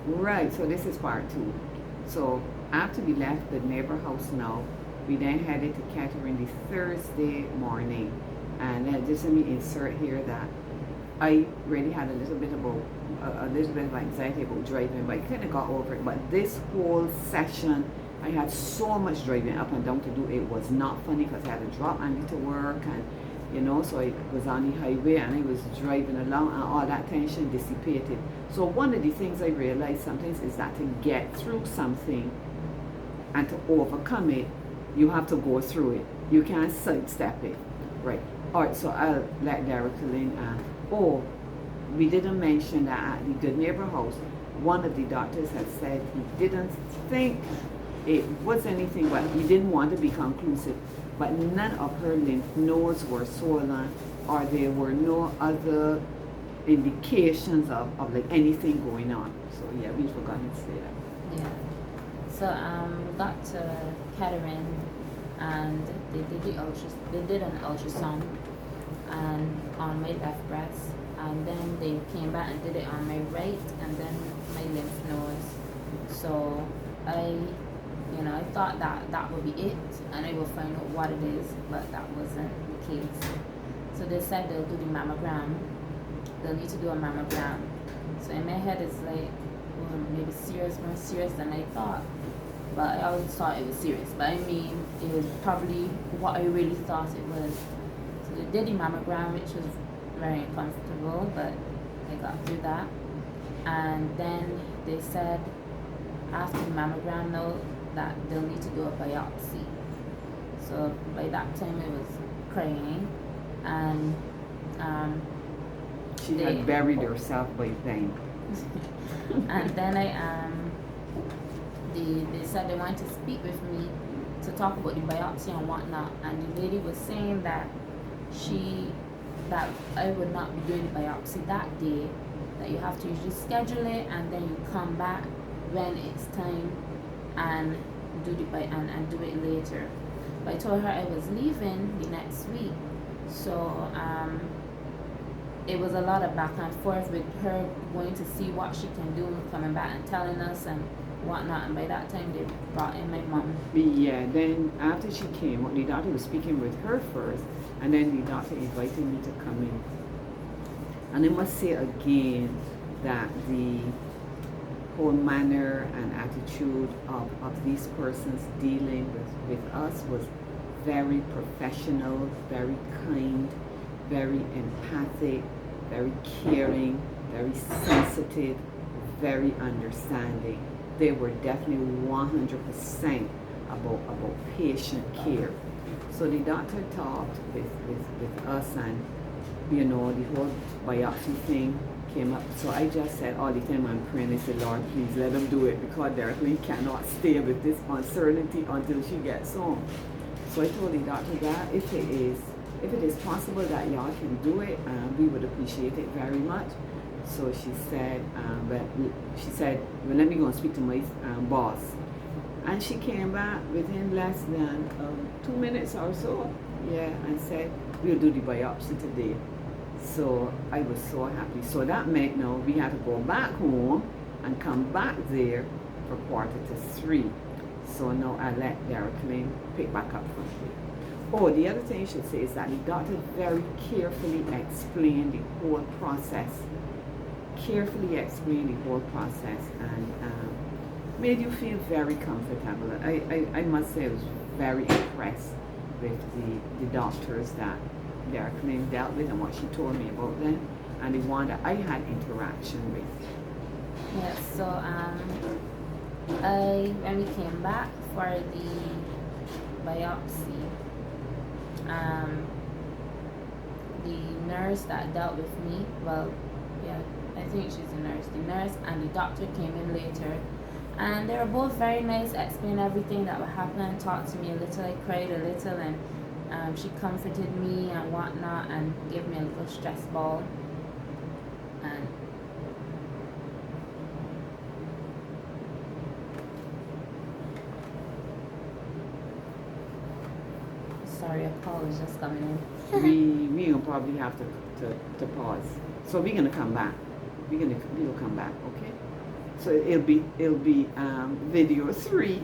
Right, so this is part two. So after we left the neighbor house now, we then headed to Catherine the Thursday morning. And just let me insert here that I really had a little bit of anxiety about driving, but I kind of got over it. But this whole session, I had so much driving up and down to do. It was not funny because I had to drop Andy to work, and so I was on the highway and I was driving along, and all that tension dissipated. So one of the things I realized sometimes is that to get through something and to overcome it, you have to go through it. You can't sidestep it, right? All right, so I'll let Dereka-Lynn. Oh, we didn't mention that at the Good Neighbor House, one of the doctors had said he didn't think it was anything, but he didn't want to be conclusive. But none of her lymph nodes were swollen, or there were no other indications of like anything going on. So yeah, we forgot to say that. Yeah. So we got to Kettering, and they did an ultrasound and on my left breast, and then they came back and did it on my right, and then my lymph nodes. So I thought that would be it, and I will find out what it is, but that wasn't the case. So they said they'll do the mammogram. They'll need to do a mammogram. So in my head, it's like, well, maybe more serious than I thought. But I always thought it was serious. But I mean, it was probably what I really thought it was. So they did the mammogram, which was very uncomfortable, but I got through that. And then they said, after the mammogram, now that they'll need to do a biopsy. So by that time, I was crying, and she had buried herself by then. And then they said they wanted to speak with me to talk about the biopsy and whatnot, and the lady was saying that I would not be doing the biopsy that day, that you have to usually schedule it and then you come back when it's time and do it later. But I told her I was leaving the next week, so it was a lot of back and forth with her going to see what she can do, coming back and telling us and whatnot. And by that time, they brought in my mom. Yeah, then after she came, the doctor was speaking with her first, and then the doctor invited me to come in. And I must say again that the whole manner and attitude of these persons dealing with us was very professional, very kind, very empathic, very caring, very sensitive, very understanding. They were definitely 100% about patient care. So the doctor talked with us, and the whole biopsy thing came up. So I just said all the time I'm praying, I said, Lord, please let them do it, because Dereka-Lynn cannot stay with this uncertainty until she gets home. So I told the doctor that if it is possible that y'all can do it, we would appreciate it very much. So she said, well, let me go and speak to my boss. And she came back within less than 2 minutes or so, and said, we'll do the biopsy today. So I was so happy. So that meant now we had to go back home and come back there for 2:45. So now I let Dereka-Lynn pick back up from here. Oh, the other thing I should say is that the doctor very carefully explained the whole process. And made you feel very comfortable. I must say I was very impressed with the doctors that Dereka-Lynn dealt with and what she told me about them, and the one that I had interaction with. Yes, so when we came back for the biopsy, the nurse that dealt with me, I think she's a nurse. The nurse and the doctor came in later, and they were both very nice, explained everything that would happen, talked to me a little. I cried a little, and she comforted me and whatnot, and gave me a little stress ball. And sorry, a call was just coming in. we will probably have to pause. So we're gonna come back. We will come back, okay? So it'll be video 3.